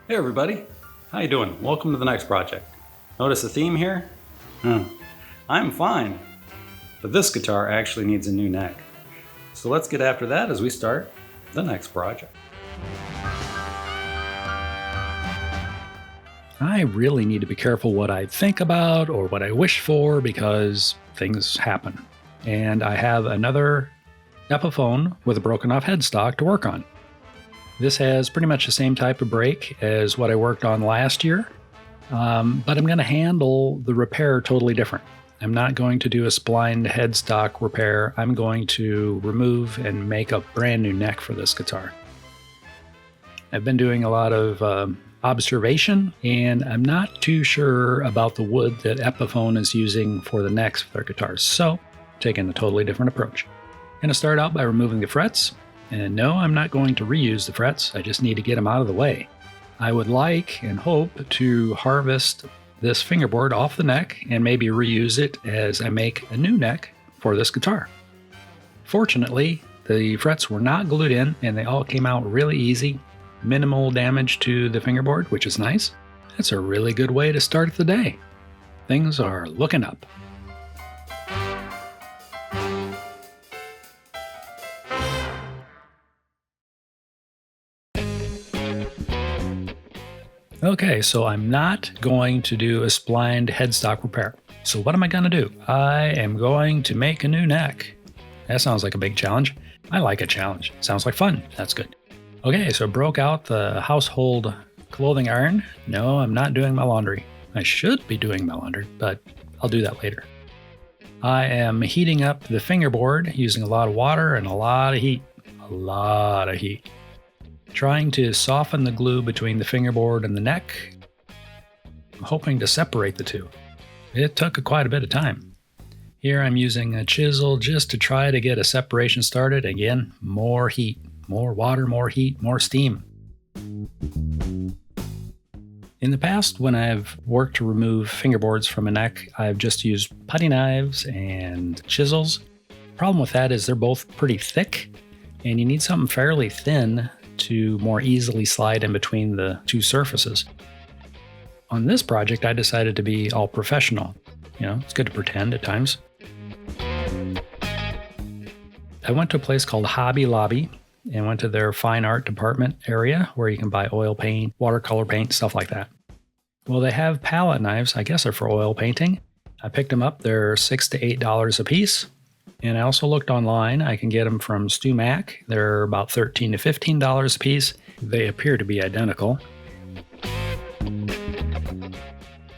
Hey everybody, how you doing? Welcome to the next project. Notice the theme here? I'm fine, but this guitar actually needs a new neck. So let's get after that as we start the next project. I really need to be careful what I think about or what I wish for because things happen. And I have another Epiphone with a broken off headstock to work on. This has pretty much the same type of break as what I worked on last year, but I'm going to handle the repair totally different. I'm not going to do a splined headstock repair. I'm going to remove and make a brand new neck for this guitar. I've been doing a lot of observation, and I'm not too sure about the wood that Epiphone is using for the necks for their guitars, so taking a totally different approach. I'm going to start out by removing the frets. And no, I'm not going to reuse the frets, I just need to get them out of the way. I would like and hope to harvest this fingerboard off the neck and maybe reuse it as I make a new neck for this guitar. Fortunately, the frets were not glued in and they all came out really easy. Minimal damage to the fingerboard, which is nice. That's a really good way to start the day. Things are looking up. Okay, so I'm not going to do a splined headstock repair. So what am I going to do? I am going to make a new neck. That sounds like a big challenge. I like a challenge. Sounds like fun. That's good. Okay, so broke out the household clothing iron. No, I'm not doing my laundry. I should be doing my laundry, but I'll do that later. I am heating up the fingerboard using a lot of water and a lot of heat. A lot of heat. Trying to soften the glue between the fingerboard and the neck, hoping to separate the two. It took quite a bit of time. Here I'm using a chisel just to try to get a separation started. Again, more heat, more water, more heat, more steam. In the past, when I've worked to remove fingerboards from a neck, I've just used putty knives and chisels. The problem with that is they're both pretty thick, and you need something fairly thin to more easily slide in between the two surfaces. On this project, I decided to be all professional. You know, it's good to pretend at times. I went to a place called Hobby Lobby and went to their fine art department area where you can buy oil paint, watercolor paint, stuff like that. Well, they have palette knives, I guess they're for oil painting. I picked them up, they're $6 to $8 a piece. And I also looked online. I can get them from Stu Mac. They're about $13 to $15 a piece. They appear to be identical.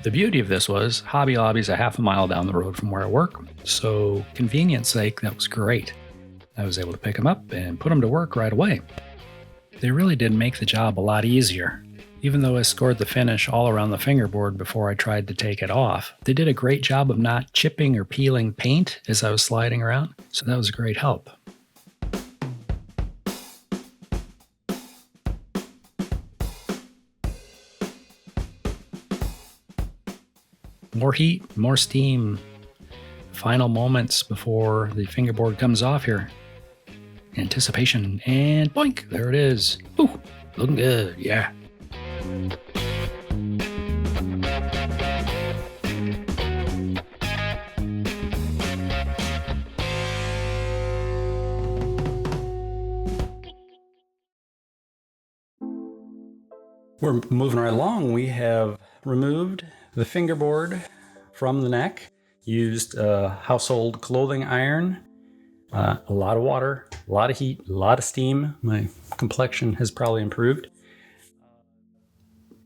The beauty of this was Hobby Lobby's a half a mile down the road from where I work. So convenience sake, that was great. I was able to pick them up and put them to work right away. They really did make the job a lot easier. Even though I scored the finish all around the fingerboard before I tried to take it off, they did a great job of not chipping or peeling paint as I was sliding around, so that was a great help. More heat, more steam. Final moments before the fingerboard comes off here. Anticipation, and boink, there it is. Ooh, looking good, yeah. We're moving right along. We have removed the fingerboard from the neck, used a household clothing iron, a lot of water, a lot of heat, a lot of steam. My complexion has probably improved.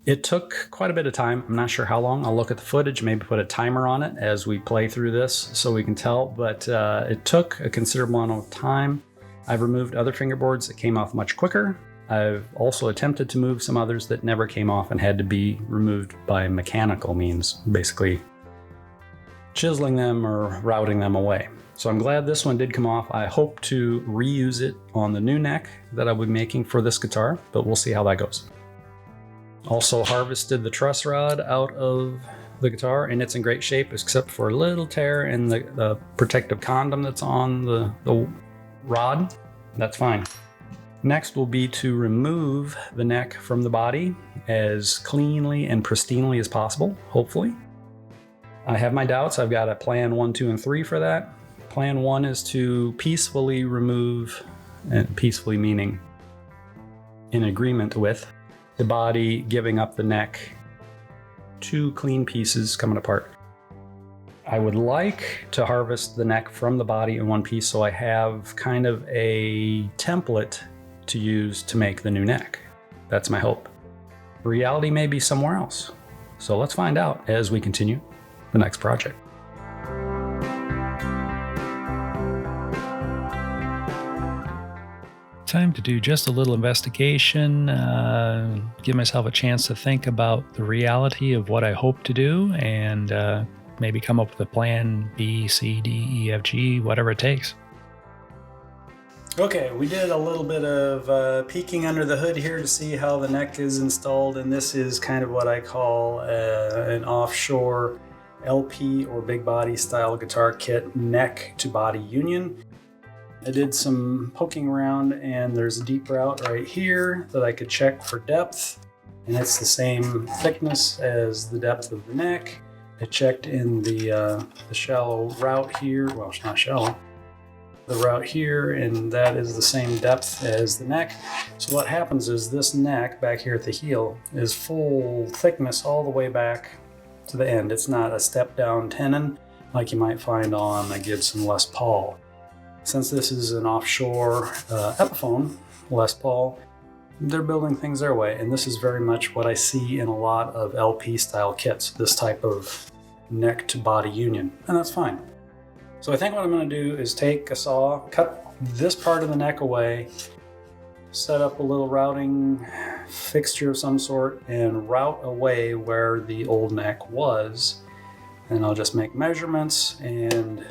It took quite a bit of time. I'm not sure how long. I'll look at the footage, maybe put a timer on it as we play through this so we can tell, but it took a considerable amount of time. I've removed other fingerboards that came off much quicker. I've also attempted to move some others that never came off and had to be removed by mechanical means, basically chiseling them or routing them away. So I'm glad this one did come off. I hope to reuse it on the new neck that I'll be making for this guitar, but we'll see how that goes. Also harvested the truss rod out of the guitar, and it's in great shape except for a little tear in the protective condom that's on the rod. That's fine. Next will be to remove the neck from the body as cleanly and pristinely as possible, hopefully. I have my doubts. I've got a plan 1, 2, and 3 for that. Plan 1 is to peacefully remove, and peacefully meaning in agreement with, the body giving up the neck, 2 clean pieces coming apart. I would like to harvest the neck from the body in one piece so I have kind of a template to use to make the new neck. That's my hope. Reality may be somewhere else. So let's find out as we continue the next project. Time to do just a little investigation, give myself a chance to think about the reality of what I hope to do, and maybe come up with a plan B, C, D, E, F, G, whatever it takes. Okay, we did a little bit of peeking under the hood here to see how the neck is installed, and this is kind of what I call an offshore LP or big body style guitar kit neck to body union. I did some poking around, and there's a deep route right here that I could check for depth, and it's the same thickness as the depth of the neck. I checked in the shallow route here, well, it's not shallow, the route here, and that is the same depth as the neck. So what happens is this neck back here at the heel is full thickness all the way back to the end. It's not a step down tenon like you might find on a Gibson Les Paul. Since this is an offshore Epiphone Les Paul, they're building things their way, and this is very much what I see in a lot of LP style kits, this type of neck to body union, and that's fine. So I think what I'm going to do is take a saw, cut this part of the neck away, set up a little routing fixture of some sort, and route away where the old neck was, and I'll just make measurements and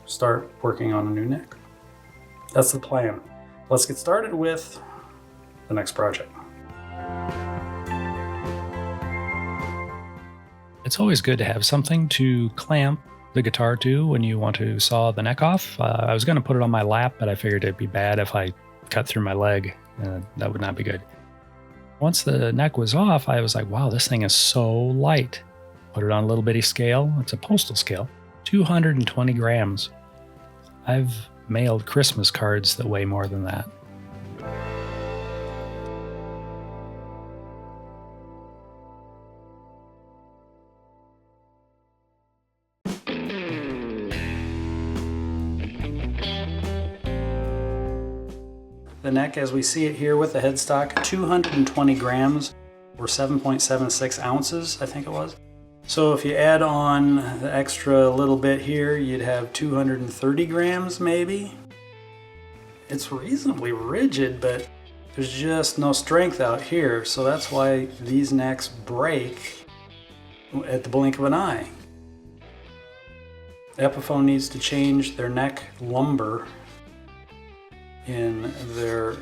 start working on a new neck. That's the plan. Let's get started with the next project. It's always good to have something to clamp the guitar to when you want to saw the neck off. I was going to put it on my lap, but I figured it'd be bad if I cut through my leg. That would not be good. Once the neck was off, I was like, wow, this thing is so light. Put it on a little bitty scale. It's a postal scale. 220 grams. I've mailed Christmas cards that weigh more than that. The neck, as we see it here with the headstock, 220 grams or 7.76 ounces, I think it was. So if you add on the extra little bit here, you'd have 230 grams maybe. It's reasonably rigid, but there's just no strength out here. So that's why these necks break at the blink of an eye. Epiphone needs to change their neck lumber in their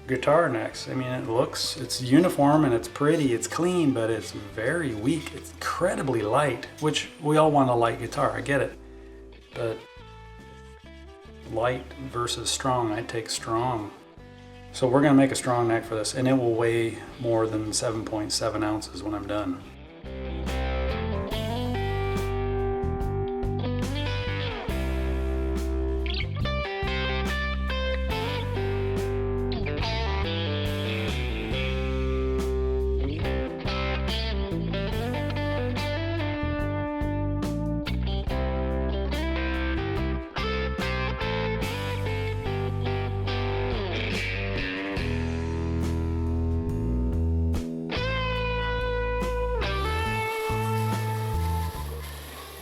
guitar necks. I mean, it's uniform and it's pretty, it's clean, but it's very weak. It's incredibly light, which we all want a light guitar, I get it. But light versus strong, I take strong. So we're gonna make a strong neck for this, and it will weigh more than 7.7 ounces when I'm done.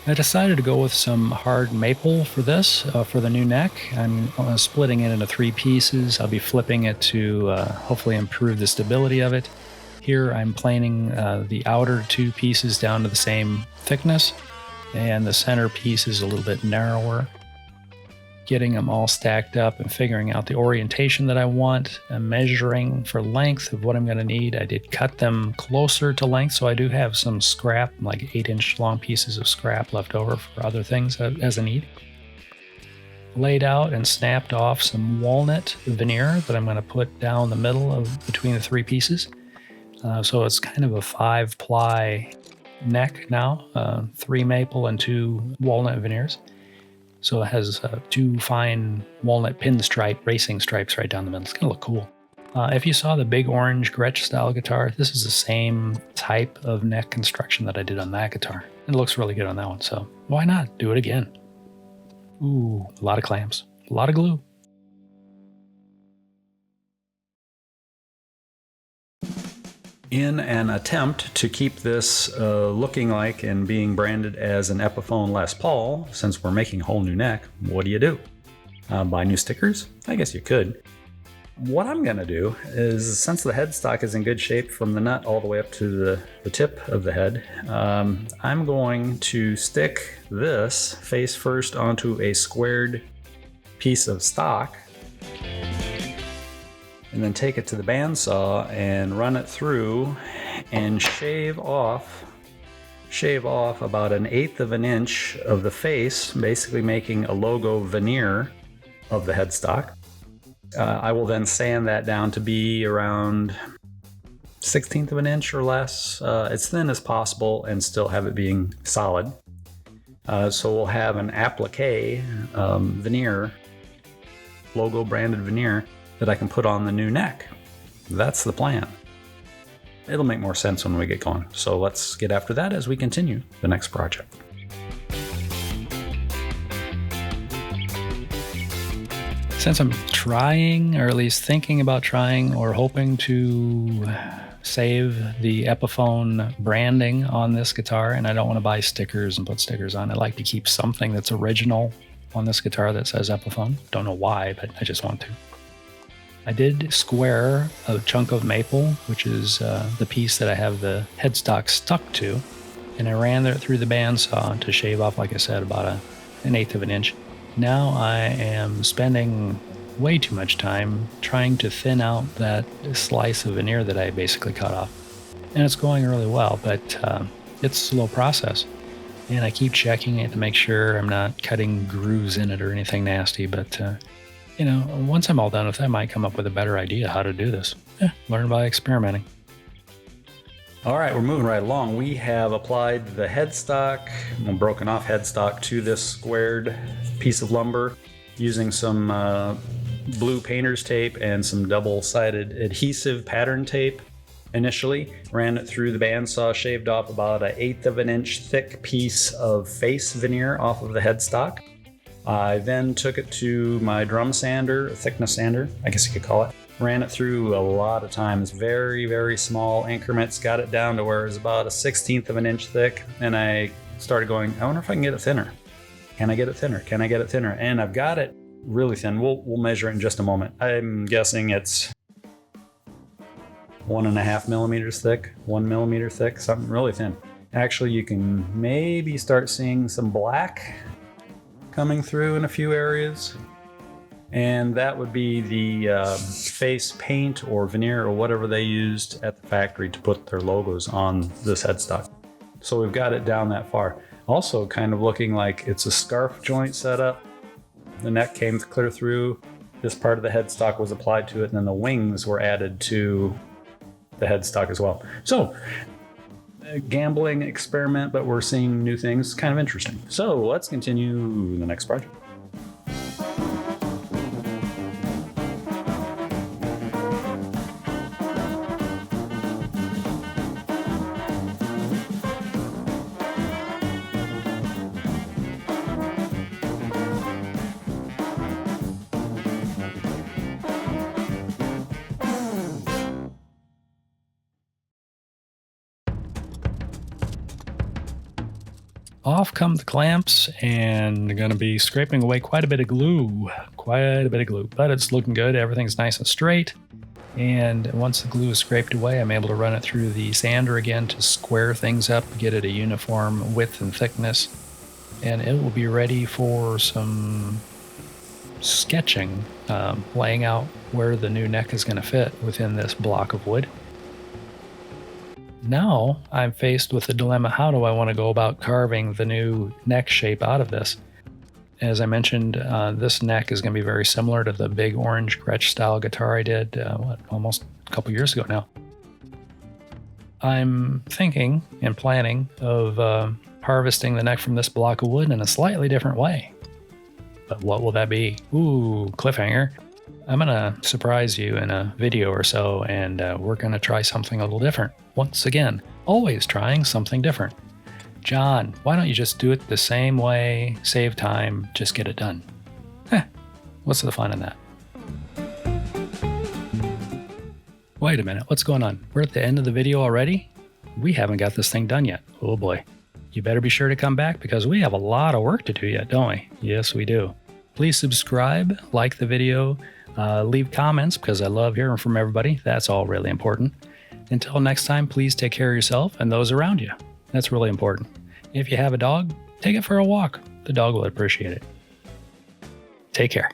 I decided to go with some hard maple for this, for the new neck. I'm splitting it into 3 pieces. I'll be flipping it to hopefully improve the stability of it. Here I'm planing the outer 2 pieces down to the same thickness, and the center piece is a little bit narrower. Getting them all stacked up and figuring out the orientation that I want, and measuring for length of what I'm going to need. I did cut them closer to length, so I do have some scrap, like 8-inch long pieces of scrap left over for other things as I need. laid out and snapped off some walnut veneer that I'm going to put down the middle of between the 3 pieces. So it's kind of a 5-ply neck now, 3 maple and 2 walnut veneers. So it has 2 fine walnut pinstripe racing stripes right down the middle. It's going to look cool. If you saw the big orange Gretsch style guitar, this is the same type of neck construction that I did on that guitar. It looks really good on that one, so why not do it again? Ooh, a lot of clamps, a lot of glue. In an attempt to keep this looking like and being branded as an Epiphone Les Paul, since we're making a whole new neck, what do? Buy new stickers? I guess you could. What I'm going to do is, since the headstock is in good shape from the nut all the way up to the tip of the head, I'm going to stick this face first onto a squared piece of stock, and then take it to the bandsaw and run it through and shave off about 1/8 of an inch of the face, basically making a logo veneer of the headstock. I will then sand that down to be around 1/16 of an inch or less, as thin as possible, and still have it being solid. So we'll have an applique veneer, logo branded veneer, that I can put on the new neck. That's the plan. It'll make more sense when we get going. So let's get after that as we continue the next project. Since I'm trying, or at least thinking about trying, or hoping to save the Epiphone branding on this guitar, and I don't want to buy stickers and put stickers on, I like to keep something that's original on this guitar that says Epiphone. Don't know why, but I just want to. I did square a chunk of maple, which is the piece that I have the headstock stuck to, and I ran it through the bandsaw to shave off, like I said, about 1/8 of an inch. Now I am spending way too much time trying to thin out that slice of veneer that I basically cut off. And it's going really well, but it's a slow process. And I keep checking it to make sure I'm not cutting grooves in it or anything nasty, but once I'm all done with that, I might come up with a better idea how to do this. Learn by experimenting. All right, we're moving right along. We have applied the headstock, broken off headstock, to this squared piece of lumber using some blue painter's tape and some double-sided adhesive pattern tape. Initially, ran it through the bandsaw, shaved off about 1/8 of an inch thick piece of face veneer off of the headstock. I then took it to my drum sander, a thickness sander, I guess you could call it. Ran it through a lot of times, very, very small increments, got it down to where it was about 1/16 of an inch thick, and I started going, I wonder if I can get it thinner. Can I get it thinner? Can I get it thinner? And I've got it really thin. We'll measure it in just a moment. I'm guessing it's 1.5 millimeters thick, 1 millimeter thick, something really thin. Actually, you can maybe start seeing some black coming through in a few areas, and that would be the face paint or veneer or whatever they used at the factory to put their logos on this headstock. So we've got it down that far. Also kind of looking like it's a scarf joint setup. The neck came clear through, this part of the headstock was applied to it, and then the wings were added to the headstock as well. So a gambling experiment, but we're seeing new things. Kind of interesting. So let's continue the next project. Off come the clamps, and going to be scraping away quite a bit of glue, but it's looking good. Everything's nice and straight. And once the glue is scraped away, I'm able to run it through the sander again to square things up, get it a uniform width and thickness, and it will be ready for some sketching, laying out where the new neck is going to fit within this block of wood. Now I'm faced with the dilemma, how do I want to go about carving the new neck shape out of this? As I mentioned, this neck is going to be very similar to the big orange Gretsch style guitar I did almost a couple years ago now. I'm thinking and planning of harvesting the neck from this block of wood in a slightly different way. But what will that be? Ooh, cliffhanger. I'm going to surprise you in a video or so, and we're going to try something a little different. Once again, always trying something different. John, why don't you just do it the same way, save time, just get it done? What's the fun in that? Wait a minute, what's going on? We're at the end of the video already? We haven't got this thing done yet. Oh boy. You better be sure to come back because we have a lot of work to do yet, don't we? Yes, we do. Please subscribe, like the video, leave comments because I love hearing from everybody. That's all really important. Until next time, please take care of yourself and those around you. That's really important. If you have a dog, take it for a walk. The dog will appreciate it. Take care.